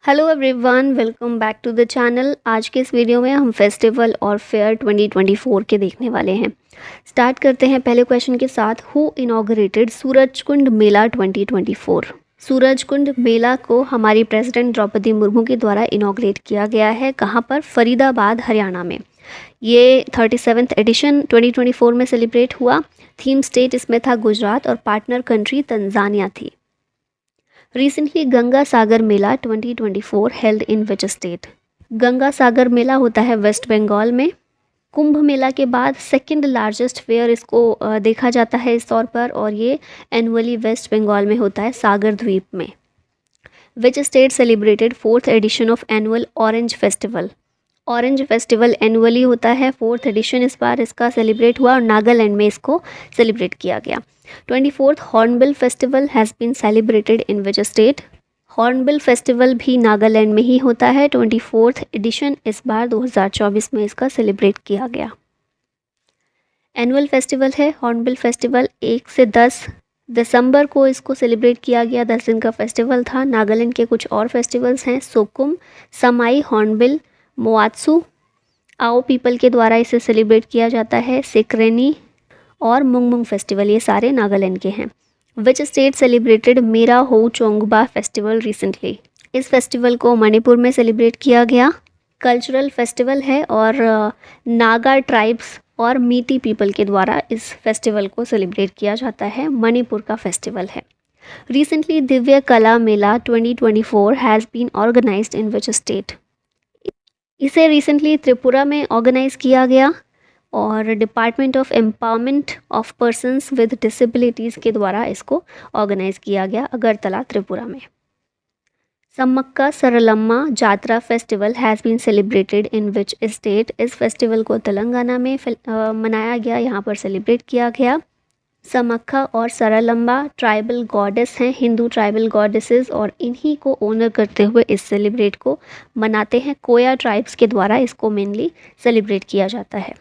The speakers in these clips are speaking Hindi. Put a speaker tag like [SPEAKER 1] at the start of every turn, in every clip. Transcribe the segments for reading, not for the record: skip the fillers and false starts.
[SPEAKER 1] Hello everyone, welcome back to the channel. आज के इस वीडियो में हम फेस्टिवल और फेयर 2024 के देखने वाले हैं। स्टार्ट करते हैं पहले क्वेश्चन के साथ। हु इनॉग्रेटेड सूरजकुंड मेला 2024? सूरजकुंड मेला को हमारी प्रेसिडेंट द्रौपदी मुर्मू के द्वारा इनॉग्रेट किया गया है। कहाँ पर? फरीदाबाद, हरियाणा में। ये 37th एडिशन 2024 में सेलिब्रेट हुआ। थीम स्टेट इसमें था गुजरात और पार्टनर कंट्री तंजानिया थी। Recently Ganga Sagar Mela 2024 held in which state? Ganga Sagar Mela होता है वेस्ट बंगाल में। कुंभ मेला के बाद सेकंड लार्जेस्ट फेयर इसको देखा जाता है इस तौर पर, और ये एनुअली वेस्ट बंगाल में होता है, सागर द्वीप में। Which state celebrated 4th edition of annual orange festival? Orange festival annually होता है, 4th एडिशन इस बार इसका सेलिब्रेट हुआ और नागालैंड में इसको सेलिब्रेट किया गया। 24th hornbill festival has been celebrated in which state? Hornbill festival भी नागालैंड में ही होता है। 24th एडिशन इस बार 2024 में इसका सेलिब्रेट किया गया। एनुअल फेस्टिवल है हॉर्नबिल फेस्टिवल। 1 से 10 दिसंबर को इसको सेलिब्रेट किया गया। 10 दिन का फेस्टिवल था। नागालैंड के कुछ और फेस्टिवल्स हैं, सोकुम, समाई, हॉर्नबिल, मोआत्सु, आओ पीपल के द्वारा इसे सेलिब्रेट किया जाता है। सिक्रेनी और मुंगमुंग फेस्टिवल, ये सारे नागालैंड के हैं। विच स्टेट सेलिब्रेटेड मेरा हो चोंगबा फेस्टिवल रिसेंटली? इस फेस्टिवल को मणिपुर में सेलिब्रेट किया गया। कल्चरल फेस्टिवल है और नागा ट्राइब्स और मीटी पीपल के द्वारा इस फेस्टिवल को सेलिब्रेट किया जाता है। मणिपुर का फेस्टिवल है। Recently Divya Kala Mela 2024 has been organised in which state? इसे रिसेंटली त्रिपुरा में ऑर्गेनाइज किया गया और department of empowerment of persons with disabilities के द्वारा इसको ऑर्गेनाइज किया गया, अगरतला, त्रिपुरा में। Sammakka Saralamma Jatara festival has been celebrated in which state? इस फेस्टिवल को तेलंगाना में मनाया गया, यहाँ पर सेलिब्रेट किया गया। समक्खा और सरलम्बा ट्राइबल गॉडेस हैं, हिंदू ट्राइबल गॉडेसेस, और इन्हीं को ऑनर करते हुए इस सेलिब्रेट को मनाते हैं। कोया ट्राइब्स के द्वारा इसको मेनली सेलिब्रेट किया जाता है।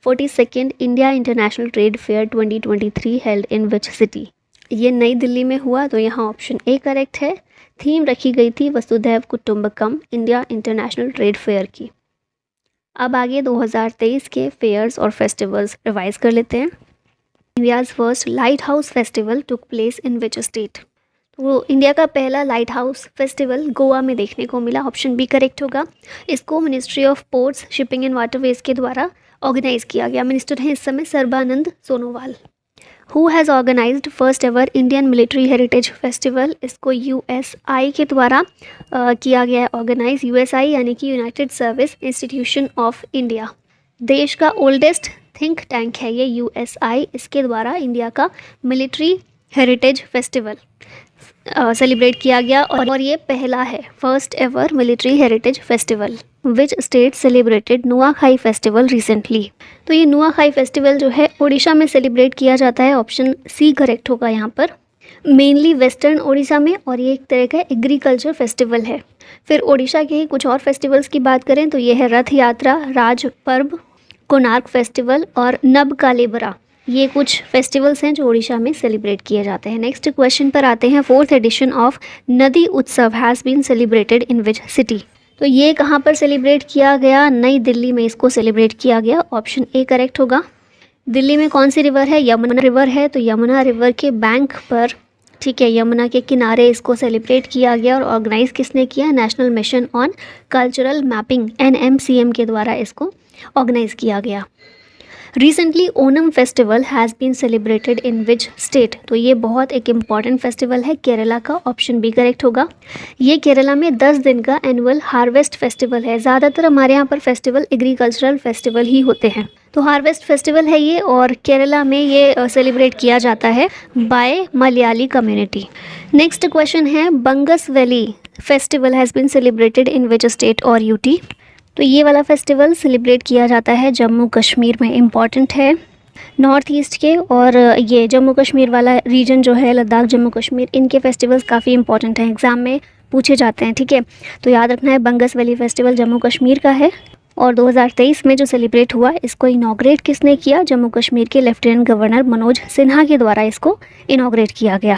[SPEAKER 1] 42nd India international trade fair 2023 held in which city? ये नई दिल्ली में हुआ, तो यहाँ ऑप्शन ए करेक्ट है। थीम रखी गई थी वसुधैव कुटुंबकम इंडिया इंटरनेशनल ट्रेड फेयर की। अब आगे 2023 के फेयर्स और फेस्टिवल्स रिवाइज कर लेते हैं। India's first light house festival took place in which state? तो इंडिया का पहला लाइट हाउस फेस्टिवल गोवा में देखने को मिला। ऑप्शन बी करेक्ट होगा। इसको ministry of ports, shipping and waterways के द्वारा ऑर्गेनाइज किया गया। मिनिस्टर हैं इस समय Sarbananda Sonowal. Who has organised first ever Indian military heritage festival? इसको यूएसआई के द्वारा किया गया है ऑर्गेनाइज। यूएसआई यानी कि united service institution of India, देश का ओल्डेस्ट थिंक टैंक है ये यूएसआई। इसके द्वारा इंडिया का मिलिट्री हेरिटेज फेस्टिवल सेलिब्रेट किया गया और ये पहला है, first ever military heritage festival. विच state celebrated Nuakhai festival recently? तो ये नुआखाई फेस्टिवल जो है उड़ीसा में सेलिब्रेट किया जाता है। ऑप्शन सी करेक्ट होगा यहाँ पर। मेनली वेस्टर्न उड़ीसा में, और ये एक तरह का एग्रीकल्चर फेस्टिवल है। फिर उड़ीसा के ही कुछ और फेस्टिवल्स की बात करें तो ये है रथ यात्रा, राज पर्व, कोणार्क फेस्टिवल और नबकालेबरा। ये कुछ फेस्टिवल्स हैं जो उड़ीसा में सेलिब्रेट किए जाते हैं। नेक्स्ट क्वेश्चन पर आते हैं। 4th edition of Nadi Utsav has been celebrated in which city? तो ये कहाँ पर सेलिब्रेट किया गया? नई दिल्ली में इसको सेलिब्रेट किया गया। ऑप्शन ए करेक्ट होगा। दिल्ली में कौन सी रिवर है? यमुना रिवर है, तो यमुना रिवर के बैंक पर, ठीक है, यमुना के किनारे इसको सेलिब्रेट किया गया। और ऑर्गेनाइज किसने किया? National mission on cultural mapping, NMCM के द्वारा इसको ऑर्गेनाइज किया गया। Recently Onam festival has been celebrated in which state? तो ये बहुत एक इम्पॉर्टेंट फेस्टिवल है, केरला का। ऑप्शन बी करेक्ट होगा। ये केरला में 10 दिन का एनुअल हार्वेस्ट फेस्टिवल है। ज़्यादातर हमारे यहाँ पर फेस्टिवल एग्रीकल्चरल फेस्टिवल ही होते हैं, तो हार्वेस्ट फेस्टिवल है ये, और केरला में ये सेलिब्रेट किया जाता है by Malayali community. Next question है। Bangus valley festival has been celebrated in which state और यूटी? तो ये वाला फेस्टिवल सेलिब्रेट किया जाता है जम्मू कश्मीर में। इम्पॉर्टेंट है नॉर्थ ईस्ट के, और ये जम्मू कश्मीर वाला रीजन जो है, लद्दाख, जम्मू कश्मीर, इनके फेस्टिवल्स काफ़ी इंपॉर्टेंट हैं, एग्ज़ाम में पूछे जाते हैं, ठीक है। तो याद रखना है बंगस वैली फेस्टिवल जम्मू कश्मीर का है। और 2023 में जो सेलिब्रेट हुआ, इसको इनॉग्रेट किसने किया? जम्मू कश्मीर के लेफ्टिनेंट गवर्नर मनोज सिन्हा के द्वारा इसको इनॉग्रेट किया गया।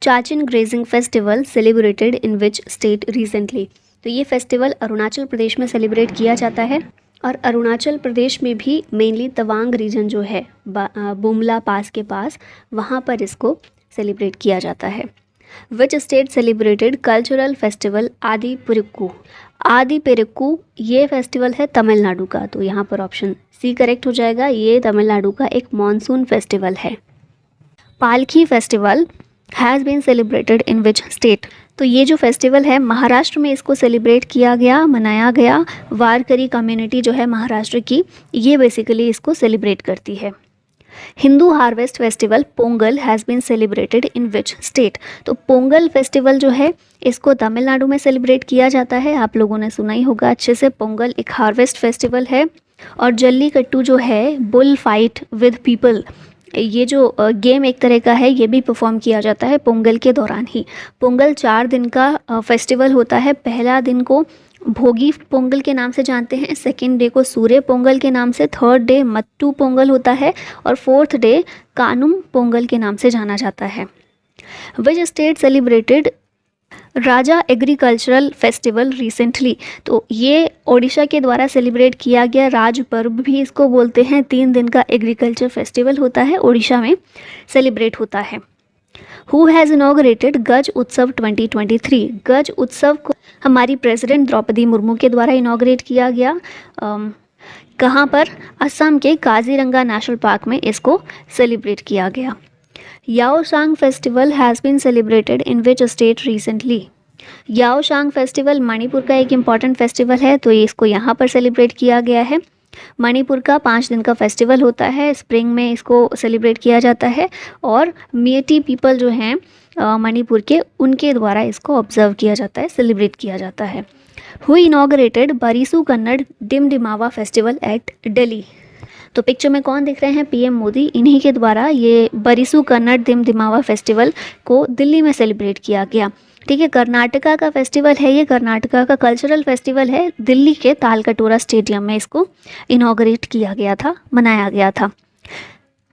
[SPEAKER 1] Chachin grazing festival celebrated in which state recently. तो ये फेस्टिवल अरुणाचल प्रदेश में सेलिब्रेट किया जाता है और अरुणाचल प्रदेश में भी मेनली तवांग रीजन जो है बुमला पास के पास, वहाँ पर इसको सेलिब्रेट किया जाता है। विच स्टेट सेलिब्रेटेड कल्चरल फेस्टिवल आदि पेरुक्कू। आदि पेरुक्कू ये फेस्टिवल है तमिलनाडु का, तो यहाँ पर ऑप्शन सी करेक्ट हो जाएगा। ये तमिलनाडु का एक मॉनसून फेस्टिवल है। Palki festival has been celebrated in which state. तो ये जो फेस्टिवल है महाराष्ट्र में इसको सेलिब्रेट किया गया, मनाया गया। वारकरी कम्युनिटी जो है महाराष्ट्र की, ये बेसिकली इसको सेलिब्रेट करती है। Hindu harvest festival Pongal has been celebrated in which state. तो पोंगल फेस्टिवल जो है इसको तमिलनाडु में सेलिब्रेट किया जाता है। आप लोगों ने सुना ही होगा अच्छे से, पोंगल एक हार्वेस्ट फेस्टिवल है। और जल्लीकट्टू जो है बुल फाइट विद पीपल, ये जो गेम एक तरह का है, ये भी परफॉर्म किया जाता है पोंगल के दौरान ही। पोंगल 4 दिन का फेस्टिवल होता है। पहला दिन को भोगी पोंगल के नाम से जानते हैं, सेकेंड डे को सूर्य पोंगल के नाम से, थर्ड डे मट्टू पोंगल होता है और फोर्थ डे कानुम पोंगल के नाम से जाना जाता है। विच स्टेट सेलिब्रेटेड राजा एग्रीकल्चरल फेस्टिवल रिसेंटली। तो ये ओडिशा के द्वारा सेलिब्रेट किया गया राज पर्व भी इसको बोलते हैं। 3 दिन का एग्रीकल्चर फेस्टिवल होता है, ओडिशा में सेलिब्रेट होता है। हु हैज़ इनॉग्रेटेड गज उत्सव 2023। गज उत्सव को हमारी प्रेसिडेंट द्रौपदी मुर्मू के द्वारा इनॉग्रेट किया गया। कहाँ पर? असम के काजीरंगा नेशनल पार्क में इसको सेलिब्रेट किया गया। Yaoshang festival has been celebrated in which state recently. Yaoshang festival Manipur का एक इम्पॉर्टेंट फेस्टिवल है, तो इसको यहाँ पर सेलिब्रेट किया गया है। मणिपुर का 5 दिन का फेस्टिवल होता है, स्प्रिंग में इसको सेलिब्रेट किया जाता है और मेटी पीपल जो हैं मणिपुर के, उनके द्वारा इसको ऑब्जर्व किया जाता है, सेलिब्रेट किया जाता है। Who inaugurated Barisu Kannada Dimdimava festival at Delhi. तो पिक्चर में कौन दिख रहे हैं? पीएम मोदी। इन्हीं के द्वारा ये बरिसू कन्नड़ डिमडिमावा फेस्टिवल को दिल्ली में सेलिब्रेट किया गया। ठीक है, कर्नाटका का फेस्टिवल है ये, कर्नाटका का कल्चरल फेस्टिवल है। दिल्ली के तालकटोरा स्टेडियम में इसको इनॉग्रेट किया गया था, मनाया गया था।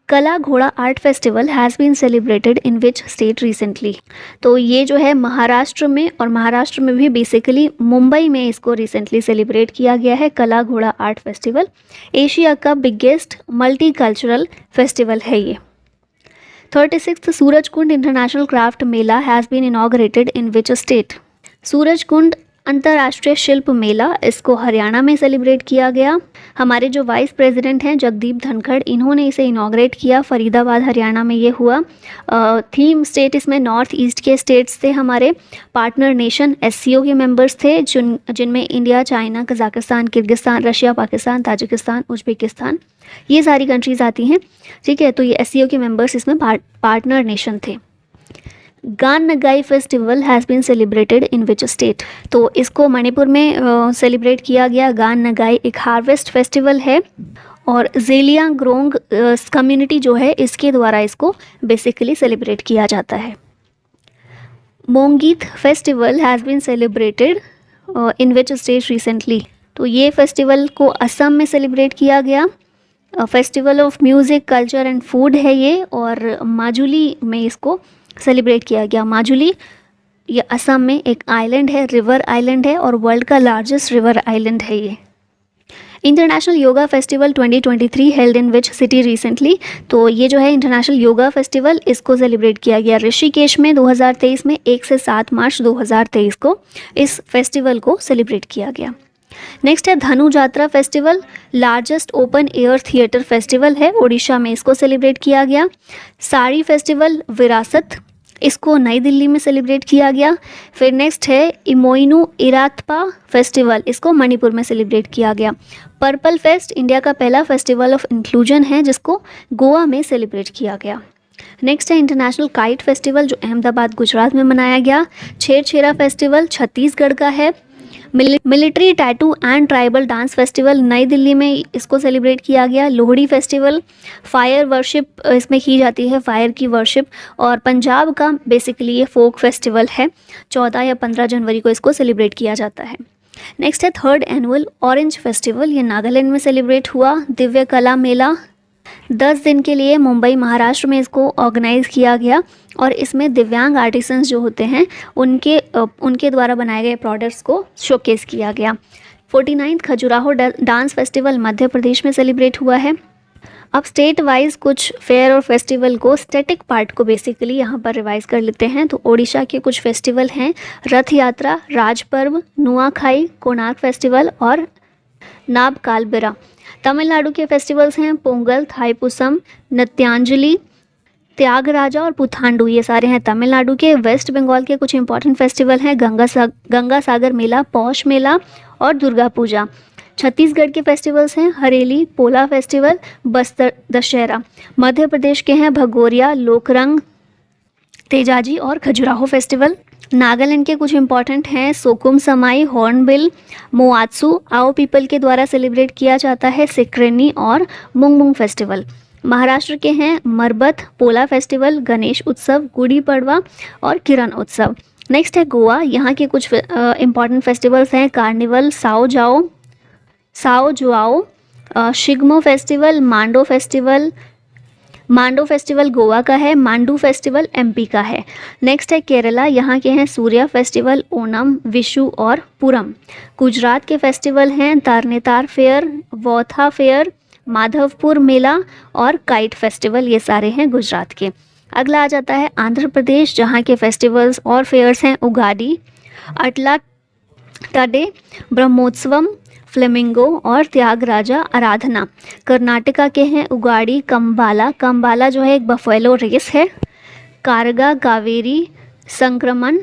[SPEAKER 1] Kala Ghoda art festival has been celebrated in which state recently. तो ये जो है महाराष्ट्र में, और महाराष्ट्र में भी बेसिकली मुंबई में इसको रिसेंटली सेलिब्रेट किया गया है। Kala Ghoda art festival Asia का बिगेस्ट मल्टी कल्चरल फेस्टिवल है ये। 36th Surajkund international craft Mela has been inaugurated in which state. Surajkund अंतर्राष्ट्रीय शिल्प मेला, इसको हरियाणा में सेलिब्रेट किया गया। हमारे जो वाइस प्रेसिडेंट हैं जगदीप धनखड़, इन्होंने इसे इनॉग्रेट किया। फरीदाबाद हरियाणा में ये हुआ। थीम स्टेट इसमें नॉर्थ ईस्ट के स्टेट्स थे। हमारे पार्टनर नेशन SCO के मेंबर्स थे, जिनमें India, China, Kazakhstan, Kyrgyzstan, Russia, Pakistan, Tajikistan, Uzbekistan, ये सारी कंट्रीज़ आती हैं। ठीक है, तो ये SCO के मेंबर्स इसमें पार्टनर नेशन थे। Gaan Ngai festival has been celebrated in which state. तो इसको मणिपुर में सेलिब्रेट किया गया। गान नगाई एक हार्वेस्ट फेस्टिवल है और जेलियांगरोंग कम्युनिटी जो है इसके द्वारा इसको बेसिकली सेलिब्रेट किया जाता है। Mongeet festival has been celebrated in which state recently. तो ये फेस्टिवल को असम में सेलिब्रेट किया गया। Festival of music, culture and food है ये, और माजुली में इसको सेलिब्रेट किया गया। माजुली ये असम में एक आइलैंड है, रिवर आइलैंड है और वर्ल्ड का लार्जेस्ट रिवर आइलैंड है ये। International yoga festival 2023 held in which city recently. तो ये जो है इंटरनेशनल योगा फेस्टिवल, इसको सेलिब्रेट किया गया ऋषिकेश में 2023 में। 1 से 7 मार्च 2023 को इस फेस्टिवल को सेलिब्रेट किया गया। नेक्स्ट है Dhanu Jatra festival, largest open air theatre festival है, ओडिशा में इसको सेलिब्रेट किया गया। साड़ी फेस्टिवल विरासत, इसको नई दिल्ली में सेलिब्रेट किया गया। फिर नेक्स्ट है इमोइनू इरातपा फेस्टिवल, इसको मणिपुर में सेलिब्रेट किया गया। पर्पल फेस्ट इंडिया का पहला फेस्टिवल ऑफ इंक्लूजन है, जिसको गोवा में सेलिब्रेट किया गया। नेक्स्ट है इंटरनेशनल काइट फेस्टिवल, जो अहमदाबाद गुजरात में मनाया गया। छेरछेरा फेस्टिवल छत्तीसगढ़ का है। Military tattoo and tribal dance festival नई दिल्ली में इसको सेलिब्रेट किया गया। लोहड़ी फेस्टिवल, फायर वर्शिप इसमें की जाती है, फायर की वर्शिप, और पंजाब का बेसिकली ये फोक फेस्टिवल है। 14 या 15 जनवरी को इसको सेलिब्रेट किया जाता है। नेक्स्ट है 3rd एनुअल ऑरेंज फेस्टिवल, ये नागालैंड में सेलिब्रेट हुआ। दिव्य कला मेला 10 दिन के लिए मुंबई महाराष्ट्र में इसको ऑर्गेनाइज़ किया गया और इसमें दिव्यांग आर्टिसंस जो होते हैं उनके द्वारा बनाए गए प्रोडक्ट्स को शोकेस किया गया। 49th Khajuraho dance festival Madhya Pradesh में सेलिब्रेट हुआ है। अब स्टेट वाइज कुछ फेयर और फेस्टिवल को, स्टैटिक पार्ट को बेसिकली यहाँ पर रिवाइज कर लेते हैं। तो ओडिशा के कुछ फेस्टिवल हैं रथ यात्रा, राज पर्व, नुआखाई, कोणार्क फेस्टिवल और नाब कालबिरा। तमिलनाडु के फेस्टिवल्स हैं पोंगल, थाईपुसम, नृत्यांजलि, त्यागराजा और पुथांडु, ये सारे हैं तमिलनाडु के। वेस्ट बंगाल के कुछ इंपॉर्टेंट फेस्टिवल हैं गंगा सागर मेला, पौष मेला और दुर्गा पूजा। छत्तीसगढ़ के फेस्टिवल्स हैं हरेली, पोला फेस्टिवल, बस्तर दशहरा। मध्य प्रदेश के हैं भगोरिया, लोकरंग, तेजाजी और खजुराहो फेस्टिवल। नागालैंड के कुछ इंपॉर्टेंट हैं सोकुम समाई, हॉर्नबिल, मोआत्सु, आओ पीपल के द्वारा सेलिब्रेट किया जाता है सिक्रेनी और मुंगमुंग फेस्टिवल। महाराष्ट्र के हैं मरबत, पोला फेस्टिवल, गणेश उत्सव, गुड़ी पड़वा और किरण उत्सव। नेक्स्ट है गोवा। यहाँ के कुछ इंपॉर्टेंट फेस्टिवल्स हैं कार्निवल, साओ जुआओ, शिग्मो फेस्टिवल, मांडो फेस्टिवल गोवा का है, मांडू फेस्टिवल एमपी का है। नेक्स्ट है केरला। यहाँ के हैं सूर्या फेस्टिवल, ओणम, विशु और पुरम। गुजरात के फेस्टिवल हैं तारनेतार फेयर, वौथा फेयर, माधवपुर मेला और काइट फेस्टिवल, ये सारे हैं गुजरात के। अगला आ जाता है आंध्र प्रदेश, जहाँ के फेस्टिवल्स और फेयर्स हैं उगाडी, अटला टडे, ब्रह्मोत्सवम, फ्लेमिंगो और त्यागराजा आराधना। कर्नाटका के हैं उगाड़ी, कंबाला जो है एक बफेलो रेस है, कारगा, कावेरी संक्रमण,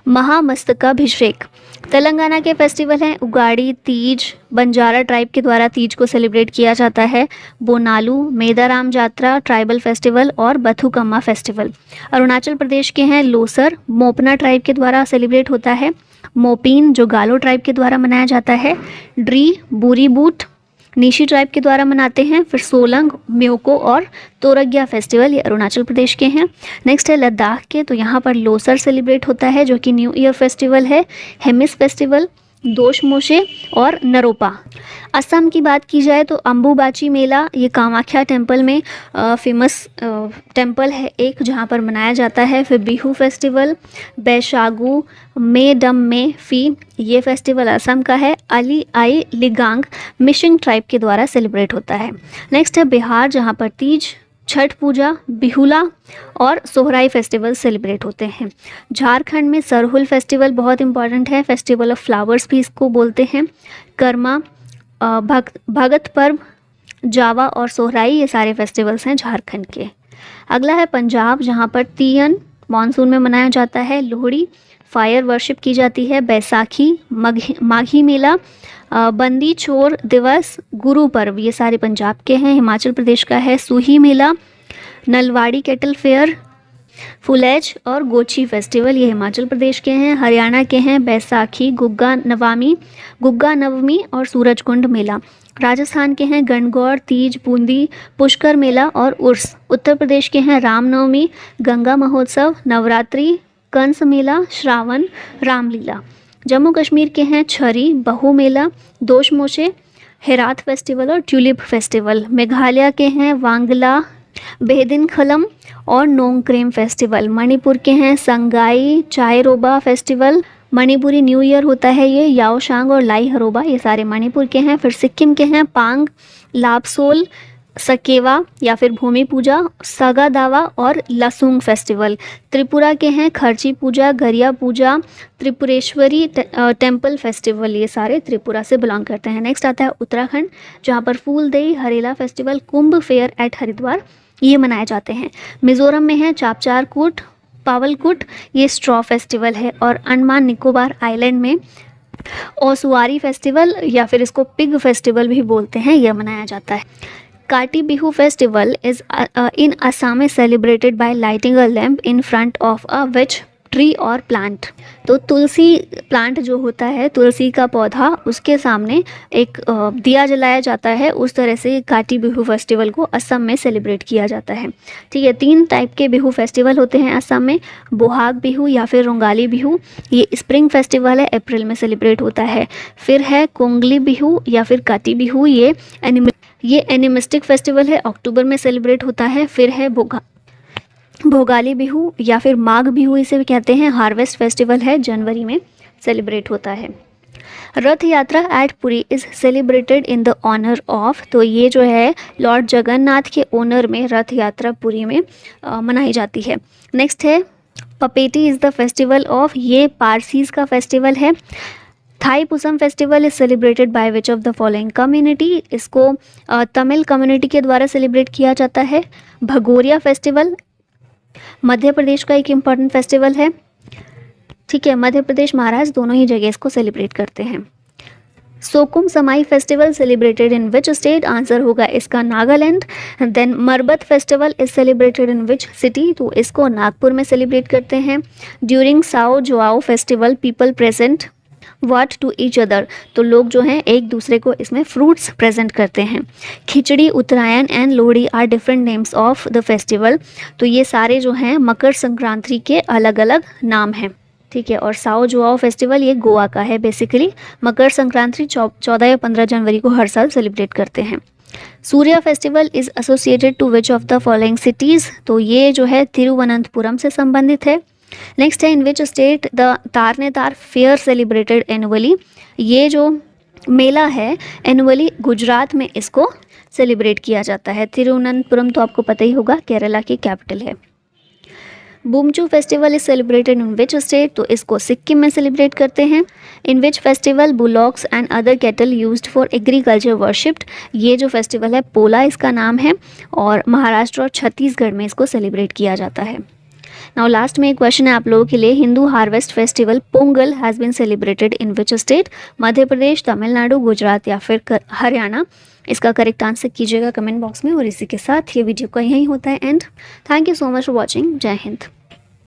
[SPEAKER 1] महामस्तकाभिषेक। तेलंगाना के फेस्टिवल हैं उगाड़ी, तीज, बंजारा ट्राइब के द्वारा तीज को सेलिब्रेट किया जाता है, बोनालू, मेदाराम जात्रा ट्राइबल फेस्टिवल और बथुकम्मा फेस्टिवल। अरुणाचल प्रदेश के हैं लोसर, मोपना ट्राइब के द्वारा सेलिब्रेट होता है, मोपिन जो गालो ट्राइब के द्वारा मनाया जाता है, ड्री, बूरी बूट निशी ट्राइब के द्वारा मनाते हैं, फिर सोलंग, म्योको और तोरग्या फेस्टिवल, ये अरुणाचल प्रदेश के हैं। नेक्स्ट है लद्दाख के, तो यहाँ पर लोसर सेलिब्रेट होता है जो कि न्यू ईयर फेस्टिवल है, हेमिस फेस्टिवल, दोशमोशे और नरोपा। असम की बात की जाए तो अम्बुबाची मेला, ये कामाख्या टेम्पल में फेमस टेम्पल है एक, जहाँ पर मनाया जाता है। फिर बिहू फेस्टिवल, बैशागु, मे फी, ये फेस्टिवल असम का है। अली आई लिगांग मिशिंग ट्राइब के द्वारा सेलिब्रेट होता है। नेक्स्ट है बिहार, जहाँ पर तीज, छठ पूजा, बिहुला और सोहराई फेस्टिवल सेलिब्रेट होते हैं। झारखंड में सरहुल फेस्टिवल बहुत इंपॉर्टेंट है, फेस्टिवल ऑफ फ्लावर्स भी इसको बोलते हैं। कर्मा, भगत पर्व, जावा और सोहराई, ये सारे फेस्टिवल्स हैं झारखंड के। अगला है पंजाब, जहाँ पर तीयन मानसून में मनाया जाता है, लोहड़ी, फायर वर्शिप की जाती है, बैसाखी, माघी मेला, बंदी छोर दिवस, गुरु पर्व, ये सारे पंजाब के हैं। हिमाचल प्रदेश का है सूही मेला, नलवाड़ी कैटल फेयर, फुलेज और गोची फेस्टिवल, ये हिमाचल प्रदेश के हैं। हरियाणा के हैं बैसाखी, गुग्गा नवमी और सूरजकुंड मेला। राजस्थान के हैं गणगौर, तीज, बूंदी, पुष्कर मेला और उर्स। उत्तर प्रदेश के हैं रामनवमी, गंगा महोत्सव, नवरात्रि, कंस मेला, श्रावण, रामलीला। जम्मू कश्मीर के हैं छरी, बहु मेला, दोशमोशे, हेरात फेस्टिवल और ट्यूलिप फेस्टिवल। मेघालय के हैं वांगला, बेदिन खलम और नोंगक्रेम फेस्टिवल। मणिपुर के हैं Sangai Chairoba festival, Manipuri new year होता है ये, याओशांग और लाई हरोबा, ये सारे मणिपुर के हैं। फिर सिक्किम के हैं पांग, लापसोल, सकेवा या फिर भूमि पूजा, सगा दावा और लसुंग फेस्टिवल। त्रिपुरा के हैं खर्ची पूजा, गरिया पूजा, त्रिपुरेश्वरी टेम्पल फेस्टिवल, ये सारे त्रिपुरा से बिलोंग करते हैं। नेक्स्ट आता है उत्तराखंड, जहाँ पर फूलदेई हरेला फेस्टिवल, कुंभ फेयर एट हरिद्वार, ये मनाए जाते हैं। मिजोरम में है चापचार कूट, पावलकुट, ये स्ट्रॉ फेस्टिवल है। और अंडमान निकोबार आइलैंड में ओसुआरी फेस्टिवल या फिर इसको पिग फेस्टिवल भी बोलते हैं, यह मनाया जाता है। Kati Bihu festival is in Assam is celebrated by lighting a lamp in front of a witch tree और प्लांट। तो तुलसी प्लांट जो होता है, तुलसी का पौधा, उसके सामने एक दिया जलाया जाता है। उस तरह से काटी बिहू फेस्टिवल को असम में सेलिब्रेट किया जाता है। ठीक है, 3 टाइप के बिहू फेस्टिवल होते हैं असम में, बोहाग बिहू या फिर रोंगाली बिहू, ये स्प्रिंग फेस्टिवल है, अप्रैल में सेलिब्रेट होता है। फिर है कोंगली बिहू या फिर काटी बिहू, ये ये एनिमिस्टिक फेस्टिवल है, अक्टूबर में सेलिब्रेट होता है। फिर है भोगाली बिहू या फिर माघ बिहू इसे भी कहते हैं, हार्वेस्ट फेस्टिवल है, जनवरी में सेलिब्रेट होता है। Rath Yatra at Puri is celebrated in the honour of, तो ये जो है लॉर्ड जगन्नाथ के ऑनर में रथ यात्रा पुरी में मनाई जाती है। नेक्स्ट है Papeti is the festival of, ये पारसीज का फेस्टिवल है। Thai Pusam festival is celebrated by which of the following community, इसको तमिल कम्युनिटी के द्वारा सेलिब्रेट किया जाता है। भगोरिया फेस्टिवल मध्य प्रदेश का एक इम्पॉर्टेंट फेस्टिवल है, ठीक है, मध्य प्रदेश महाराष्ट्र दोनों ही जगह इसको सेलिब्रेट करते हैं। Sokum Samai festival celebrated in which state, answer होगा इसका Nagaland. Then Marbat festival is celebrated in which city, तो इसको नागपुर में सेलिब्रेट करते हैं। During Sao Joao festival people present what to each other, तो लोग जो हैं एक दूसरे को इसमें फ्रूट्स प्रेजेंट करते हैं। Khichdi, Uttarayan and Lohri are different names of the festival, तो ये सारे जो हैं मकर संक्रांति के अलग अलग नाम हैं, ठीक है। और साओ जोआओ फेस्टिवल ये गोवा का है बेसिकली। मकर संक्रांति 14 या 15 जनवरी को हर साल सेलिब्रेट करते हैं। Surya festival is associated to which of the following cities, तो ये जो है तिरुवनंतपुरम से संबंधित है। नेक्स्ट है in which state the Tarnetar fair celebrated annually, ये जो मेला है एनुअली गुजरात में इसको सेलिब्रेट किया जाता है। तिरुवनंतपुरम तो आपको पता ही होगा केरला की कैपिटल है। Bumchu festival is celebrated in which state, तो इसको सिक्किम में सेलिब्रेट करते हैं। In which festival bullocks and other cattle used for agriculture worshipped, ये जो फेस्टिवल है पोला इसका नाम है, और महाराष्ट्र और छत्तीसगढ़ में इसको सेलिब्रेट किया जाता है। नाउ लास्ट में एक क्वेश्चन है आप लोगों के लिए, Hindu harvest festival Pongal has been celebrated in which state, Madhya Pradesh, Tamil Nadu, Gujarat या फिर हरियाणा। इसका करेक्ट आंसर कीजिएगा कमेंट बॉक्स में। और इसी के साथ ये वीडियो का यही होता है and thank you so much for watching. जय हिंद।